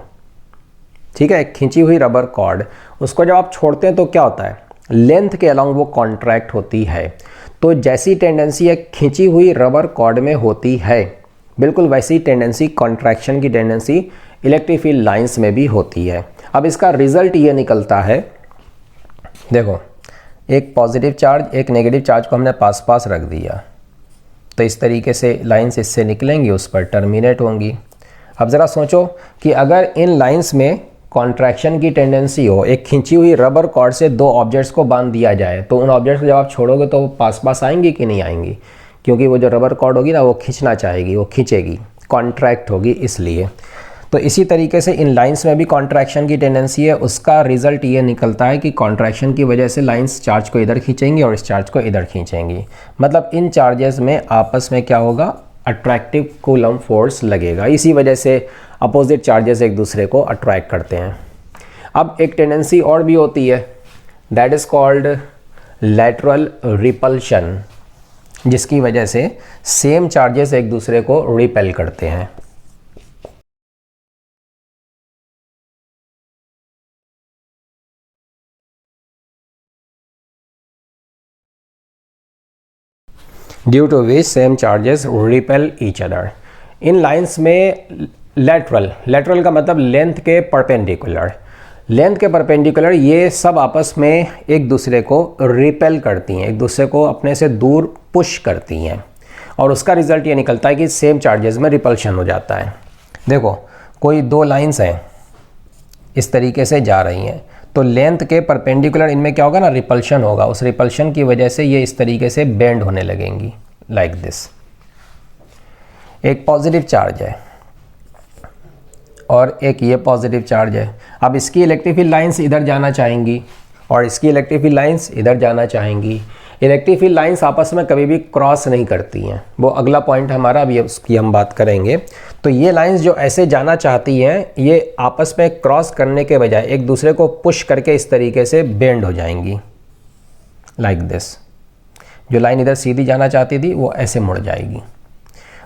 ठीक है, खींची हुई रबर कॉर्ड, उसको जब आप छोड़ते हैं तो क्या होता है, लेंथ के अलॉन्ग वो कॉन्ट्रैक्ट होती है। तो जैसी टेंडेंसी एक खींची हुई रबर कॉर्ड में होती है, बिल्कुल वैसी टेंडेंसी, कॉन्ट्रैक्शन की टेंडेंसी इलेक्ट्रिक फील्ड लाइंस में भी होती है। अब इसका रिजल्ट ये निकलता है, देखो एक पॉजिटिव चार्ज एक नेगेटिव चार्ज को हमने पास पास रख दिया, तो इस तरीके से लाइंस इससे निकलेंगी, उस पर टर्मिनेट होंगी। अब ज़रा सोचो कि अगर इन लाइंस में कॉन्ट्रैक्शन की टेंडेंसी हो, एक खींची हुई रबर कॉर्ड से दो ऑब्जेक्ट्स को बांध दिया जाए, तो उन ऑब्जेक्ट्स को जब आप छोड़ोगे तो वो पास पास आएंगी कि नहीं आएंगी, क्योंकि वो जो रबर कॉर्ड होगी ना वो खींचना चाहेगी, वो खींचेगी, कॉन्ट्रैक्ट होगी इसलिए। तो इसी तरीके से इन लाइंस में भी कॉन्ट्रैक्शन की टेंडेंसी है, उसका रिजल्ट ये निकलता है कि कॉन्ट्रैक्शन की वजह से लाइंस चार्ज को इधर खींचेंगी और इस चार्ज को इधर खींचेंगी। मतलब इन चार्जेस में आपस में क्या होगा, अट्रैक्टिव कूलम फोर्स लगेगा। इसी वजह से अपोजिट चार्जेस एक दूसरे को अट्रैक्ट करते हैं। अब एक टेंडेंसी और भी होती है, that is called lateral repulsion, जिसकी वजह से सेम चार्जेस एक दूसरे को रिपेल करते हैं। Due to which same charges repel each other. इन लाइंस में लेटरल का मतलब लेंथ के परपेंडिकुलर, लेंथ के परपेंडिकुलर ये सब आपस में एक दूसरे को रिपेल करती हैं, एक दूसरे को अपने से दूर पुश करती हैं, और उसका रिजल्ट ये निकलता है कि सेम चार्जेस में रिपल्शन हो जाता है। देखो कोई दो लाइंस हैं इस तरीके से जा रही हैं, तो लेंथ के परपेंडिकुलर इनमें क्या होगा ना, रिपल्शन होगा। उस रिपल्शन की वजह से ये इस तरीके से बेंड होने लगेंगी लाइक दिस। एक पॉजिटिव चार्ज है और एक ये पॉजिटिव चार्ज है। अब इसकी इलेक्ट्रिक फील्ड लाइंस इधर जाना चाहेंगी और इसकी इलेक्ट्रिक फील्ड लाइंस इधर जाना चाहेंगी। इलेक्ट्रिक फील्ड लाइंस आपस में कभी भी क्रॉस नहीं करती हैं, वो अगला पॉइंट हमारा, अभी उसकी हम बात करेंगे। तो ये लाइंस जो ऐसे जाना चाहती हैं, ये आपस में क्रॉस करने के बजाय एक दूसरे को पुश करके इस तरीके से बेंड हो जाएंगी लाइक दिस। जो लाइन इधर सीधी जाना चाहती थी वो ऐसे मुड़ जाएगी,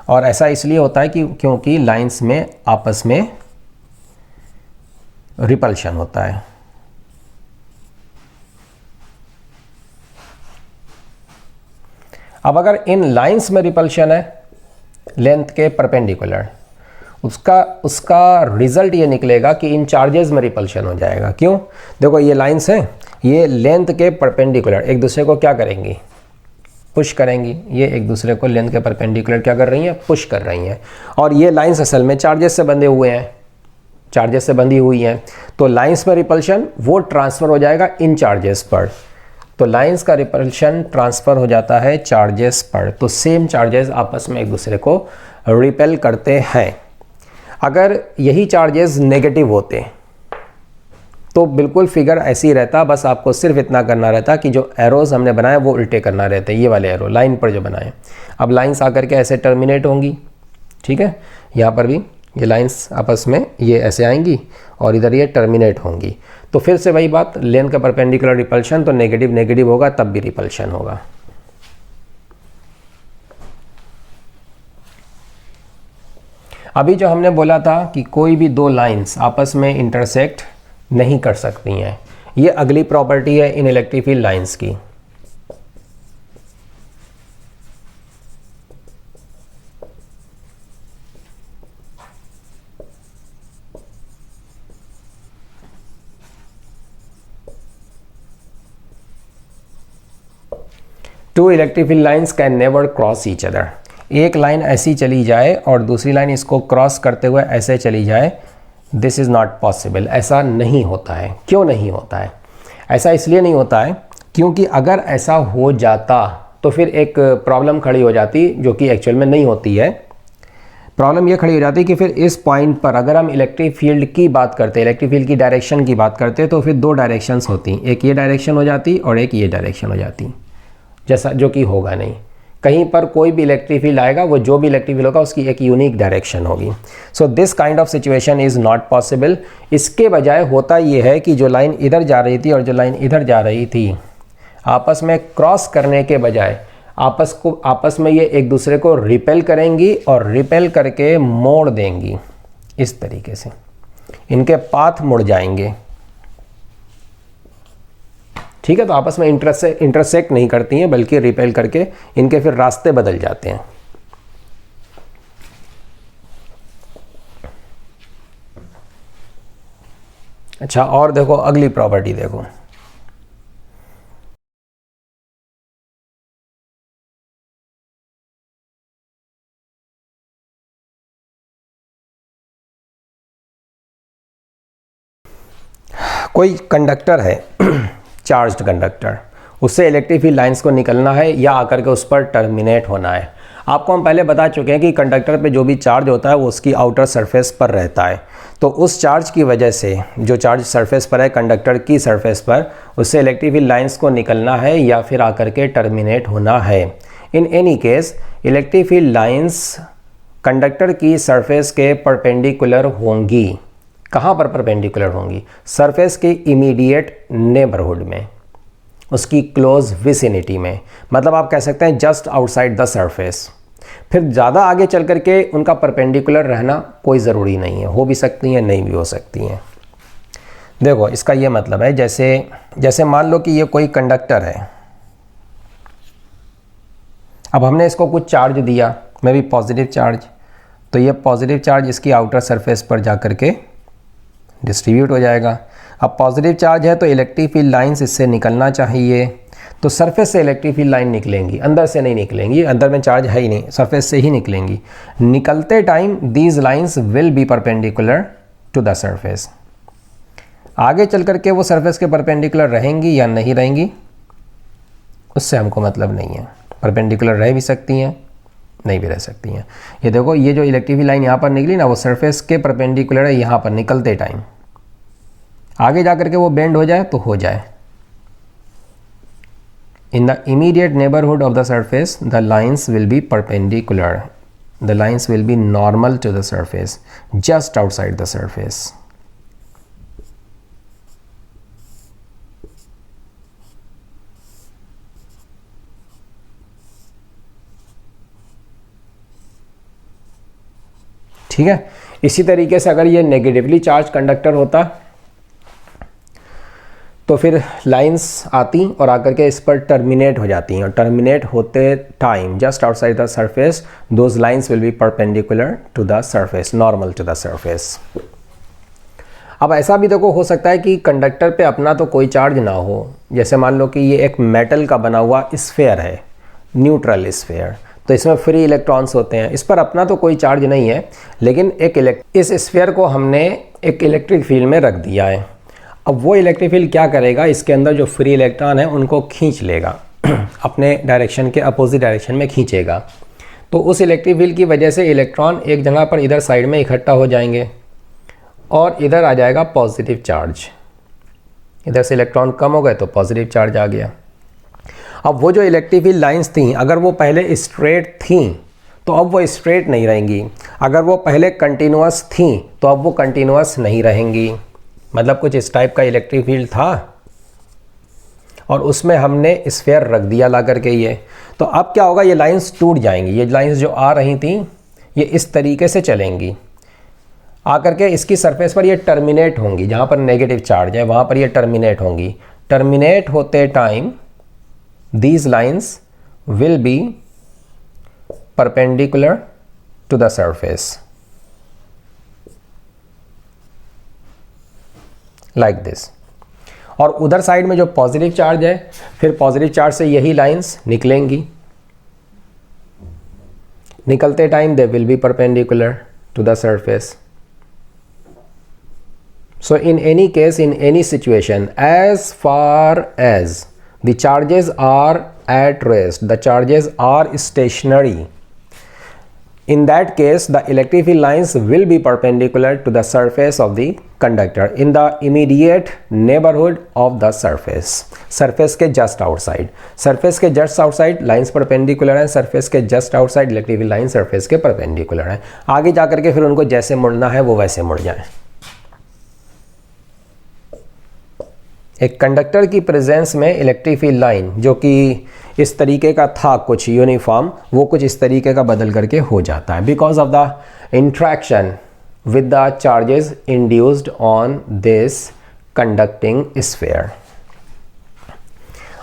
और ऐसा इसलिए होता है कि क्योंकि लाइंस में आपस में रिपल्शन होता है। अब अगर इन लाइंस में रिपल्शन है लेंथ के परपेंडिकुलर, उसका रिजल्ट ये निकलेगा कि इन चार्जेस में रिपल्शन हो जाएगा। क्यों? देखो ये लाइंस हैं, ये लेंथ के परपेंडिकुलर एक दूसरे को क्या करेंगी, पुश करेंगी। ये एक दूसरे को लेंथ के परपेंडिकुलर क्या कर रही हैं, पुश कर रही हैं। और ये लाइंस असल में चार्जेस से बंधे हुए हैं, चार्जेस से बंधी हुई हैं, तो लाइंस में रिपल्शन वो ट्रांसफ़र हो जाएगा इन चार्जेस पर। तो लाइंस का रिपल्शन ट्रांसफ़र हो जाता है चार्जेस पर, तो सेम चार्जेस आपस में एक दूसरे को रिपेल करते हैं। अगर यही चार्जेस नेगेटिव होते तो बिल्कुल फिगर ऐसे ही रहता, बस आपको सिर्फ इतना करना रहता कि जो एरोज़ हमने बनाए वो उल्टे करना रहते, ये वाले एरो लाइन पर जो बनाए। अब लाइंस आकर के ऐसे टर्मिनेट होंगी, ठीक है, यहाँ पर भी ये लाइंस आपस में ये ऐसे आएंगी और इधर ये टर्मिनेट होंगी। तो फिर से वही बात, लेंथ का परपेंडिकुलर रिपल्शन, तो नेगेटिव नेगेटिव होगा तब भी रिपल्शन होगा। अभी जो हमने बोला था कि कोई भी दो लाइंस आपस में इंटरसेक्ट नहीं कर सकती हैं, ये अगली प्रॉपर्टी है इन इलेक्ट्रिक फील्ड लाइंस की। Two electric field lines can never cross each other. एक लाइन ऐसी चली जाए और दूसरी लाइन इसको क्रॉस करते हुए ऐसे चली जाए, दिस इज़ नॉट पॉसिबल। ऐसा नहीं होता है। क्यों नहीं होता है? ऐसा इसलिए नहीं होता है क्योंकि अगर ऐसा हो जाता तो फिर एक प्रॉब्लम खड़ी हो जाती, जो कि एक्चुअल में नहीं होती है। प्रॉब्लम ये खड़ी हो जाती कि फिर इस पॉइंट पर अगर हम इलेक्ट्रिक फील्ड की बात करते, इलेक्ट्रिक फील्ड की डायरेक्शन की बात करते, तो फिर दो डायरेक्शंस होती, एक ये डायरेक्शन हो जाती और एक ये डायरेक्शन हो जाती, जैसा जो कि होगा नहीं। कहीं पर कोई भी इलेक्ट्रिक फील्ड आएगा, वो जो भी इलेक्ट्रिक फील्ड होगा उसकी एक यूनिक डायरेक्शन होगी। So this kind of situation is not possible. इसके बजाय होता ये है कि जो लाइन इधर जा रही थी और जो लाइन इधर जा रही थी, आपस में क्रॉस करने के बजाय आपस में ये एक दूसरे को रिपेल करेंगी और रिपेल करके मोड़ देंगी इस तरीके से, इनके पाथ मुड़ जाएंगे। ठीक है, तो आपस में इंटरसेक्ट नहीं करती हैं बल्कि रिपेल करके इनके फिर रास्ते बदल जाते हैं। अच्छा, और देखो अगली प्रॉपर्टी देखो, कोई कंडक्टर है चार्ज्ड कंडक्टर, उससे इलेक्ट्रिक फील्ड लाइंस को निकलना है या आकर के उस पर टर्मिनेट होना है। आपको हम पहले बता चुके हैं कि कंडक्टर पे जो भी चार्ज होता है वो उसकी आउटर सरफेस पर रहता है, तो उस चार्ज की वजह से जो चार्ज सरफेस पर है कंडक्टर की सरफेस पर, उससे इलेक्ट्रिक फील्ड लाइंस को निकलना है या फिर आकर के टर्मिनेट होना है। In any case electric field lines conductor की सरफेस के परपेंडिकुलर होंगी। कहाँ पर परपेंडिकुलर होंगी? सरफेस के इमीडिएट नेबरहुड में, उसकी क्लोज विसिनिटी में, मतलब आप कह सकते हैं जस्ट आउटसाइड द सरफेस। फिर ज़्यादा आगे चल करके उनका परपेंडिकुलर रहना कोई ज़रूरी नहीं है, हो भी सकती हैं नहीं भी हो सकती हैं। देखो इसका ये मतलब है, जैसे मान लो कि ये कोई कंडक्टर है, अब हमने इसको कुछ चार्ज दिया, मे बी पॉजिटिव चार्ज, तो ये पॉजिटिव चार्ज इसकी आउटर सरफेस पर जा कर के डिस्ट्रीब्यूट हो जाएगा। अब पॉजिटिव चार्ज है तो इलेक्ट्रिक फील्ड लाइंस इससे निकलना चाहिए, तो सरफेस से इलेक्ट्रिक फील्ड लाइन निकलेंगी, अंदर से नहीं निकलेंगी, अंदर में चार्ज है ही नहीं, सरफेस से ही निकलेंगी। निकलते time these lines will be perpendicular to the surface. आगे चल करके वो सरफेस के परपेंडिकुलर रहेंगी या नहीं रहेंगी उससे हमको मतलब नहीं है, परपेंडिकुलर रह भी सकती हैं नहीं भी रह सकती हैं। ये देखो, ये जो इलेक्ट्रिक फील्ड लाइन यहाँ पर निकली ना, वो सरफेस के परपेंडिकुलर है यहाँ पर निकलते टाइम, आगे जा करके वो बेंड हो जाए तो हो जाए। In the immediate neighborhood of the surface, the lines will be perpendicular. The lines will be normal to the surface, just outside the surface. ठीक है, इसी तरीके से अगर ये नेगेटिवली चार्ज कंडक्टर होता तो फिर लाइंस आती और आकर के इस पर टर्मिनेट हो जाती हैं, और टर्मिनेट होते time just outside the surface those lines will be perpendicular to the surface, normal to the surface. अब ऐसा भी देखो हो सकता है कि कंडक्टर पे अपना तो कोई चार्ज ना हो, जैसे मान लो कि ये एक मेटल का बना हुआ स्फेयर है, न्यूट्रल स्फेयर, तो इसमें फ्री इलेक्ट्रॉन्स होते हैं, इस पर अपना तो कोई चार्ज नहीं है, लेकिन इस स्फेयर को हमने एक इलेक्ट्रिक फील्ड में रख दिया है। अब वो इलेक्ट्रिक फील्ड क्या करेगा, इसके अंदर जो फ्री इलेक्ट्रॉन है उनको खींच लेगा अपने डायरेक्शन के अपोजिट डायरेक्शन में खींचेगा, तो उस इलेक्ट्रिक फील्ड की वजह से इलेक्ट्रॉन एक जगह पर इधर साइड में इकट्ठा हो जाएंगे और इधर आ जाएगा पॉजिटिव चार्ज, इधर से इलेक्ट्रॉन कम हो गए तो पॉजिटिव चार्ज आ गया। अब वो जो इलेक्ट्रिक फील्ड लाइंस थी, अगर वो पहले स्ट्रेट थी तो अब वो स्ट्रेट नहीं रहेंगी, अगर वो पहले कंटिन्यूअस थी तो अब वो कंटिन्यूअस नहीं रहेंगी। मतलब कुछ इस टाइप का इलेक्ट्रिक फील्ड था और उसमें हमने स्फेयर रख दिया ला करके ये, तो अब क्या होगा, ये लाइंस टूट जाएंगी, ये लाइंस जो आ रही थी ये इस तरीके से चलेंगी, आकर के इसकी सरफेस पर ये टर्मिनेट होंगी, जहाँ पर नेगेटिव चार्ज है वहाँ पर ये टर्मिनेट होंगी। टर्मिनेट होते time these lines will be perpendicular to the surface like this. और उधर साइड में जो पॉजिटिव चार्ज है, फिर पॉजिटिव चार्ज से यही लाइंस निकलेंगी, निकलते time they will be perpendicular to the surface. So in any case, in any situation, as far as the charges are at rest, the charges are stationary, in that case the electric field lines will be perpendicular to the surface of the conductor in the immediate neighborhood of the surface, surface के just outside, surface के just outside lines perpendicular हैं, surface के just outside electric field line surface के perpendicular हैं। आगे जाकर के फिर उनको जैसे मुड़ना है वो वैसे मुड़ जाएं। एक कंडक्टर की प्रेजेंस में इलेक्ट्रिक फील्ड लाइन जो कि इस तरीके का था कुछ यूनिफॉर्म, वो कुछ इस तरीके का बदल करके हो जाता है because of the interaction with the charges induced on this conducting sphere.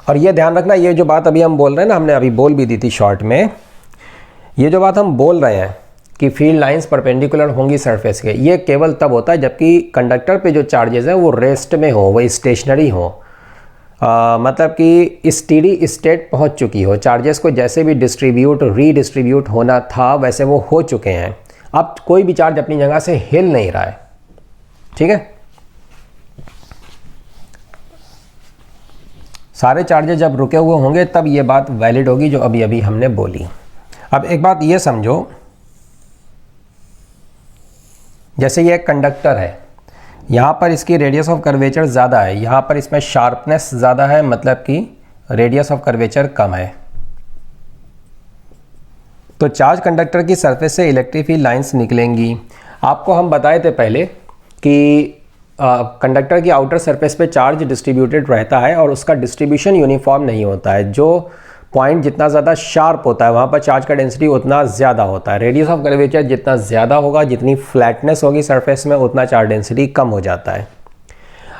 और ये ध्यान रखना, ये जो बात अभी हम बोल रहे हैं ना, हमने अभी बोल भी दी थी शॉर्ट में, ये जो बात हम बोल रहे हैं कि फील्ड लाइंस परपेंडिकुलर होंगी सरफेस के, ये केवल तब होता है जबकि कंडक्टर पे जो चार्जेस हैं वो रेस्ट में हो, वो स्टेशनरी हो, मतलब कि स्टेडी स्टेट पहुंच चुकी हो, चार्जेस को जैसे भी डिस्ट्रीब्यूट रीडिस्ट्रीब्यूट होना था वैसे वो हो चुके हैं। अब कोई भी चार्ज अपनी जगह से हिल नहीं रहा है, ठीक है। सारे चार्जेस जब रुके हुए होंगे तब ये बात वैलिड होगी जो अभी अभी हमने बोली। अब एक बात ये समझो, जैसे ये एक कंडक्टर है, यहाँ पर इसकी रेडियस ऑफ कर्वेचर ज़्यादा है, यहाँ पर इसमें शार्पनेस ज़्यादा है, मतलब कि रेडियस ऑफ कर्वेचर कम है। तो चार्ज कंडक्टर की सरफेस से इलेक्ट्रिक फील्ड लाइंस निकलेंगी। आपको हम बताए थे पहले कि कंडक्टर की आउटर सरफेस पे चार्ज डिस्ट्रीब्यूटेड रहता है और उसका डिस्ट्रीब्यूशन यूनिफॉर्म नहीं होता है। जो पॉइंट जितना ज़्यादा शार्प होता है वहाँ पर चार्ज का डेंसिटी उतना ज़्यादा होता है। रेडियस ऑफ कर्वेचर जितना ज़्यादा होगा, जितनी फ्लैटनेस होगी सरफेस में, उतना चार्ज डेंसिटी कम हो जाता है।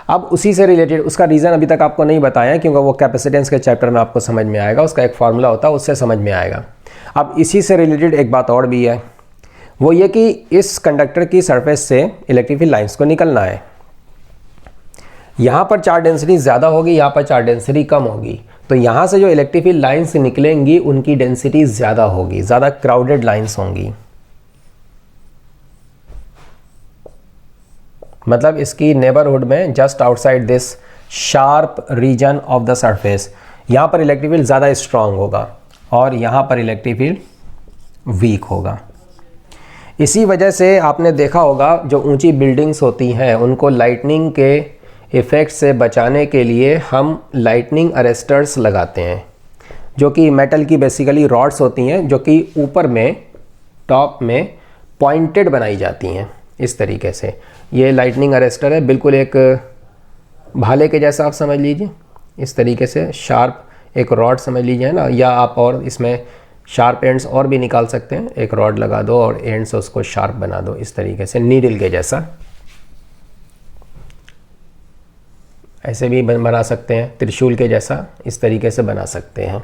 अब उसी से रिलेटेड उसका रीज़न अभी तक आपको नहीं बताया क्योंकि वो कैपेसिटेंस के चैप्टर में आपको समझ में आएगा, उसका एक फार्मूला होता है, उससे समझ में आएगा। अब इसी से रिलेटेड एक बात और भी है, वो ये कि इस कंडक्टर की सरफेस से इलेक्ट्रिक फील्ड लाइन्स को निकलना है। यहाँ पर चार्ज डेंसिटी ज़्यादा होगी, यहाँ पर चार्ज डेंसिटी कम होगी, तो यहाँ से जो इलेक्ट्रिक फील्ड लाइन्स निकलेंगी उनकी डेंसिटी ज़्यादा होगी, ज़्यादा क्राउडेड लाइन्स होंगी। मतलब इसकी नेबरहुड में just outside this sharp region of the surface, यहाँ पर इलेक्ट्रिक फील्ड ज़्यादा स्ट्रांग होगा और यहाँ पर इलेक्ट्रिक फील्ड वीक होगा। इसी वजह से आपने देखा होगा जो ऊंची बिल्डिंग्स होती हैं उनको लाइटनिंग के इफ़ेक्ट से बचाने के लिए हम लाइटनिंग अरेस्टर्स लगाते हैं, जो कि मेटल की बेसिकली रॉड्स होती हैं जो कि ऊपर में टॉप में पॉइंटेड बनाई जाती हैं इस तरीके से। ये लाइटनिंग अरेस्टर है, बिल्कुल एक भाले के जैसा आप समझ लीजिए, इस तरीके से शार्प एक रॉड समझ लीजिए ना, या आप और इसमें शार्प एंड्स और भी निकाल सकते हैं, एक रॉड लगा दो और एंड से उसको शार्प बना दो इस तरीके से, नीडल के जैसा। ऐसे भी बना सकते हैं, त्रिशूल के जैसा इस तरीके से बना सकते हैं।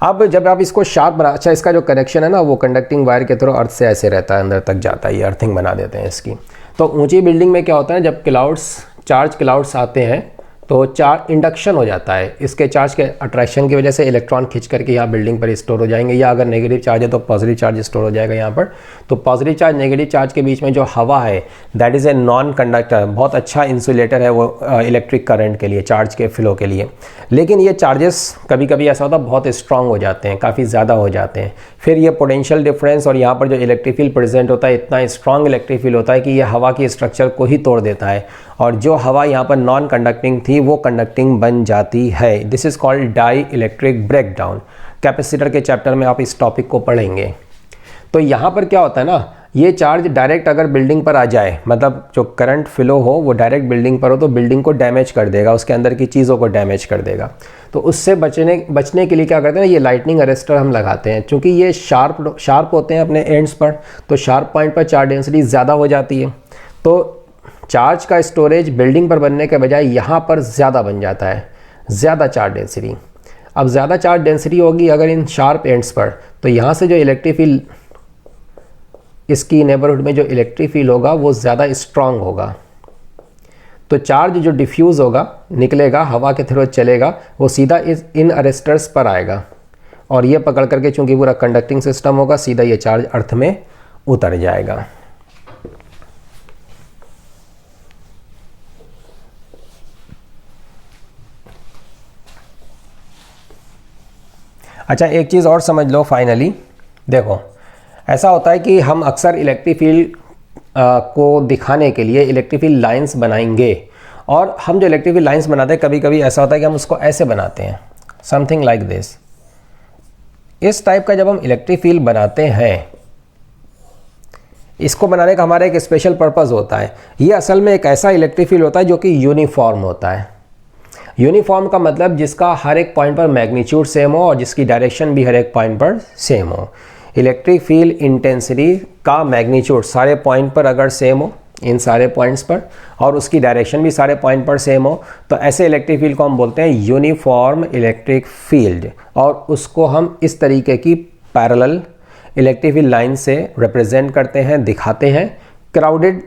अब जब आप इसको शार्प बना, अच्छा इसका जो कनेक्शन है ना वो कंडक्टिंग वायर के थ्रू अर्थ से ऐसे रहता है, अंदर तक जाता है, ये अर्थिंग बना देते हैं इसकी। तो ऊंची बिल्डिंग में क्या होता है, जब क्लाउड्स चार्ज क्लाउड्स आते हैं तो चार्ज इंडक्शन हो जाता है, इसके चार्ज के अट्रैक्शन की वजह से इलेक्ट्रॉन खींच करके यहाँ बिल्डिंग पर स्टोर हो जाएंगे, या अगर नेगेटिव चार्ज है तो पॉजिटिव चार्ज स्टोर हो जाएगा यहाँ पर। तो पॉजिटिव चार्ज नेगेटिव चार्ज के बीच में जो हवा है that is a non conductor, बहुत अच्छा इंसुलेटर है वो इलेक्ट्रिक करंट के लिए, चार्ज के फ्लो के लिए। लेकिन ये चार्जेस कभी कभी ऐसा होता है बहुत स्ट्रांग हो जाते हैं, काफ़ी ज़्यादा हो जाते हैं, फिर ये पोटेंशियल डिफरेंस और यहाँ पर जो इलेक्ट्रिक फील्ड प्रेजेंट होता है इतना स्ट्रांग इलेक्ट्रिक फील्ड होता है कि ये हवा की स्ट्रक्चर को ही तोड़ देता है, और जो हवा यहाँ पर नॉन कंडक्टिंग थी वो कंडक्टिंग बन जाती है। This is called dielectric breakdown. Capacitor के चैप्टर में आप इस टॉपिक को पढ़ेंगे। तो यहाँ पर क्या होता है ना, ये चार्ज डायरेक्ट अगर बिल्डिंग पर आ जाए, मतलब जो करंट फ्लो हो वो डायरेक्ट बिल्डिंग पर हो तो बिल्डिंग को डैमेज कर देगा, उसके अंदर की चीज़ों को डैमेज कर देगा। तो उससे बचने के लिए क्या करते हैं ना, ये लाइटनिंग अरेस्टर हम लगाते हैं। चूँकि ये शार्प होते हैं अपने एंड्स पर, तो शार्प पॉइंट पर चार्ज डेंसिटी ज़्यादा हो जाती है, तो चार्ज का स्टोरेज बिल्डिंग पर बनने के बजाय यहाँ पर ज़्यादा बन जाता है, ज़्यादा चार्ज डेंसिटी। अब ज़्यादा चार्ज डेंसिटी होगी अगर इन शार्प एंड्स पर, तो यहाँ से जो इलेक्ट्रिक फील्ड, इसकी नेबरहुड में जो इलेक्ट्रिक फील्ड होगा वो ज़्यादा स्ट्रांग होगा, तो चार्ज जो डिफ्यूज़ होगा, निकलेगा, हवा के थ्रू चलेगा, वो सीधा इन अरेस्टर्स पर आएगा और ये पकड़ करके, चूँकि पूरा कंडक्टिंग सिस्टम होगा, सीधा ये चार्ज अर्थ में उतर जाएगा। अच्छा एक चीज़ और समझ लो फाइनली, देखो ऐसा होता है कि हम अक्सर इलेक्ट्रिक फील्ड को दिखाने के लिए इलेक्ट्रिक फील्ड लाइंस बनाएंगे, और हम जो इलेक्ट्रिक फील्ड लाइंस बनाते हैं कभी कभी ऐसा होता है कि हम उसको ऐसे बनाते हैं, समथिंग लाइक दिस। इस टाइप का जब हम इलेक्ट्रिक फील्ड बनाते हैं, इसको बनाने का हमारा एक स्पेशल पर्पज़ होता है। ये असल में एक ऐसा इलेक्ट्रिक फील्ड होता है जो कि यूनिफॉर्म होता है। यूनिफॉर्म का मतलब जिसका हर एक पॉइंट पर मैग्नीट्यूड सेम हो और जिसकी डायरेक्शन भी हर एक पॉइंट पर सेम हो। इलेक्ट्रिक फील्ड इंटेंसिटी का मैग्नीट्यूड सारे पॉइंट पर अगर सेम हो, इन सारे पॉइंट्स पर, और उसकी डायरेक्शन भी सारे पॉइंट पर सेम हो, तो ऐसे इलेक्ट्रिक फील्ड को हम बोलते हैं यूनिफॉर्म इलेक्ट्रिक फील्ड। और उसको हम इस तरीके की पैरेलल इलेक्ट्रिक फील्ड लाइन से रिप्रेजेंट करते हैं, दिखाते हैं। क्राउडेड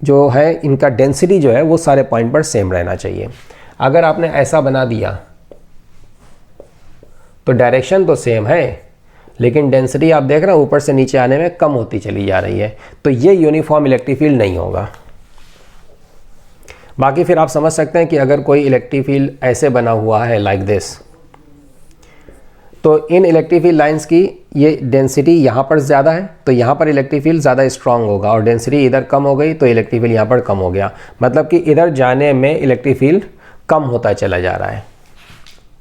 जो है, इनका डेंसिटी जो है वो सारे पॉइंट पर सेम रहना चाहिए। अगर आपने ऐसा बना दिया तो डायरेक्शन तो सेम है, लेकिन डेंसिटी आप देख रहे हैं ऊपर से नीचे आने में कम होती चली जा रही है, तो ये यूनिफॉर्म इलेक्ट्रिक फील्ड नहीं होगा। बाकी फिर आप समझ सकते हैं कि अगर कोई इलेक्ट्रिक फील्ड ऐसे बना हुआ है लाइक दिस, तो इन इलेक्ट्रिक फील्ड लाइंस की ये डेंसिटी यहाँ पर ज़्यादा है तो यहाँ पर इलेक्ट्रिक फील्ड ज़्यादा स्ट्रांग होगा, और डेंसिटी इधर कम हो गई तो इलेक्ट्रिक फील्ड यहाँ पर कम हो गया। मतलब कि इधर जाने में इलेक्ट्रिक फील्ड कम होता चला जा रहा है,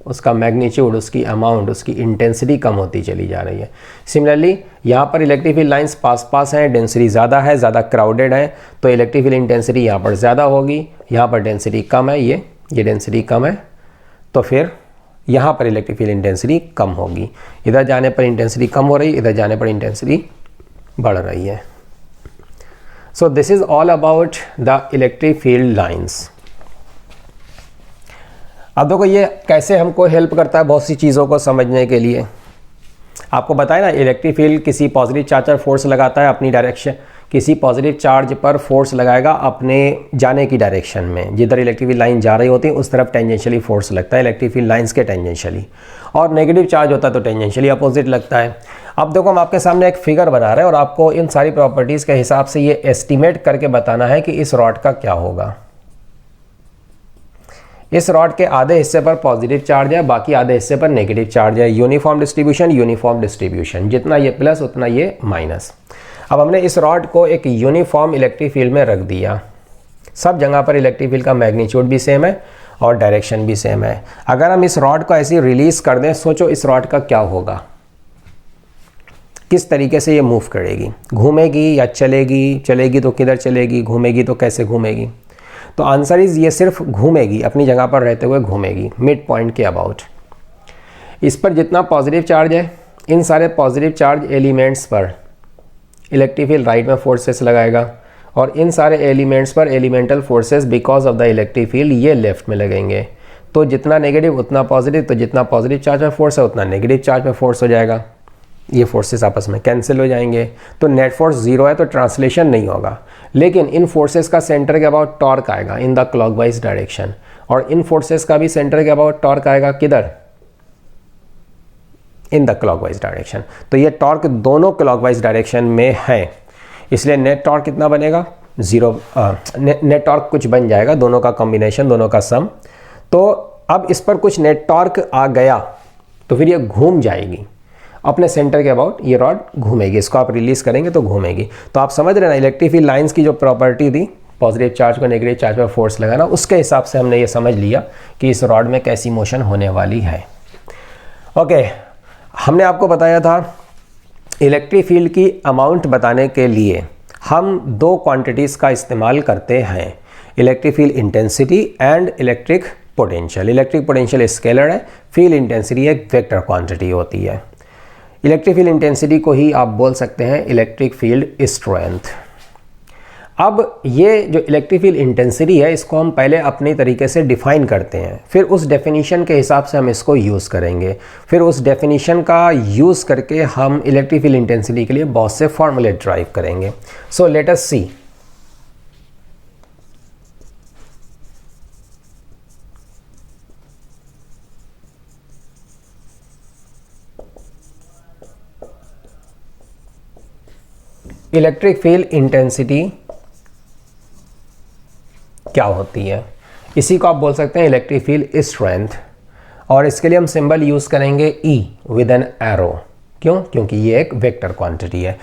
उसका मैग्नीट्यूड, उसकी अमाउंट, उसकी इंटेंसिटी कम होती चली जा रही है। सिमिलरली यहाँ पर इलेक्ट्रिक फील्ड लाइंस पास पास हैं, डेंसिटी ज़्यादा है, ज़्यादा क्राउडेड है, तो इलेक्ट्रिक फील्ड इंटेंसिटी यहाँ पर ज़्यादा होगी, यहाँ पर डेंसिटी कम है, ये डेंसिटी कम है, तो फिर यहाँ पर इलेक्ट्रिक फील्ड इंटेंसिटी कम होगी। इधर जाने पर इंटेंसिटी कम हो रही है, इधर जाने पर इंटेंसिटी बढ़ रही है। So this is all about the electric field lines. अब देखो ये कैसे हमको हेल्प करता है बहुत सी चीज़ों को समझने के लिए। आपको बताया ना, इलेक्ट्रिक फील्ड किसी पॉजिटिव चार्ज पर फोर्स लगाता है अपनी डायरेक्शन, किसी पॉजिटिव चार्ज पर फोर्स लगाएगा अपने जाने की डायरेक्शन में। जिधर इलेक्ट्रिक फील्ड लाइन जा रही होती है उस तरफ टेंजेंशियली फोर्स लगता है इलेक्ट्रिक फील्ड लाइंस के टेंजेंशियली, और नेगेटिव चार्ज होता है तो टेंजेंशियली अपोजिट लगता है। अब देखो हम आपके सामने एक फिगर बना रहे हैं और आपको इन सारी प्रॉपर्टीज़ के हिसाब से ये एस्टिमेट करके बताना है कि इस रॉड का क्या होगा। इस रॉड के आधे हिस्से पर पॉजिटिव चार्ज है, बाकी आधे हिस्से पर नेगेटिव चार्ज है। यूनिफॉर्म डिस्ट्रीब्यूशन, जितना ये प्लस उतना ये माइनस। अब हमने इस रॉड को एक यूनिफॉर्म इलेक्ट्रिक फील्ड में रख दिया, सब जगह पर इलेक्ट्रिक फील्ड का मैग्नीट्यूड भी सेम है और डायरेक्शन भी सेम है। अगर हम इस रॉड को ऐसे रिलीज कर दें, सोचो इस रॉड का क्या होगा, किस तरीके से ये मूव करेगी, घूमेगी या चलेगी, चलेगी तो किधर चलेगी, घूमेगी तो कैसे घूमेगी। तो आंसर इज ये सिर्फ घूमेगी, अपनी जगह पर रहते हुए घूमेगी मिड पॉइंट के अबाउट। इस पर जितना पॉजिटिव चार्ज है, इन सारे पॉजिटिव चार्ज एलिमेंट्स पर इलेक्ट्रिक फील्ड राइट में फोर्सेस लगाएगा, और इन सारे एलिमेंट्स पर elemental forces because of the electric field ये लेफ्ट में लगेंगे। तो जितना नेगेटिव उतना पॉजिटिव, तो जितना पॉजिटिव चार्ज में फोर्स है उतना नेगेटिव चार्ज में फोर्स हो जाएगा। ये फोर्सेस आपस में कैंसिल हो जाएंगे, तो नेट फोर्स जीरो है, तो ट्रांसलेशन नहीं होगा। लेकिन इन फोर्सेस का सेंटर के अबाउट टॉर्क आएगा इन द क्लॉकवाइज डायरेक्शन, और इन फोर्सेस का भी सेंटर के अबाउट टॉर्क आएगा किधर, इन द क्लॉकवाइज डायरेक्शन। तो ये टॉर्क दोनों क्लॉकवाइज डायरेक्शन में है, इसलिए नेट टॉर्क कितना बनेगा, जीरो। नेट टॉर्क कुछ बन जाएगा, दोनों का कॉम्बिनेशन, दोनों का सम। तो अब इस पर कुछ नेट टॉर्क आ गया तो फिर ये घूम जाएगी अपने सेंटर के अबाउट, ये रॉड घूमेगी, इसको आप रिलीज करेंगे तो घूमेगी। तो आप समझ रहे ना, इलेक्ट्रिक फील्ड लाइंस की जो प्रॉपर्टी थी, पॉजिटिव चार्ज को नेगेटिव चार्ज पर फोर्स लगाना, उसके हिसाब से हमने ये समझ लिया कि इस रॉड में कैसी मोशन होने वाली है। ओके, हमने आपको बताया था इलेक्ट्रिक फील्ड की अमाउंट बताने के लिए हम दो क्वांटिटीज़ का इस्तेमाल करते हैं, electric field intensity and electric potential. Electric potential scalar है, फील्ड इंटेंसिटी एक वेक्टर क्वांटिटी होती है। इलेक्ट्रिक फील्ड इंटेंसिटी को ही आप बोल सकते हैं इलेक्ट्रिक फील्ड स्ट्रेंथ। अब ये जो इलेक्ट्रिक फील्ड इंटेंसिटी है, इसको हम पहले अपने तरीके से डिफाइन करते हैं, फिर उस डेफिनेशन के हिसाब से हम इसको यूज़ करेंगे, फिर उस डेफिनेशन का यूज़ करके हम इलेक्ट्रिक फील्ड इंटेंसिटी के लिए बहुत से फॉर्मूले ड्राइव करेंगे। सो लेट अस सी। इलेक्ट्रिक फील्ड इंटेंसिटी क्या होती है, इसी को आप बोल सकते हैं इलेक्ट्रिक फील्ड स्ट्रेंथ, और इसके लिए हम सिंबल यूज़ करेंगे E विद एन एरो। क्यों? क्योंकि ये एक वेक्टर क्वांटिटी है।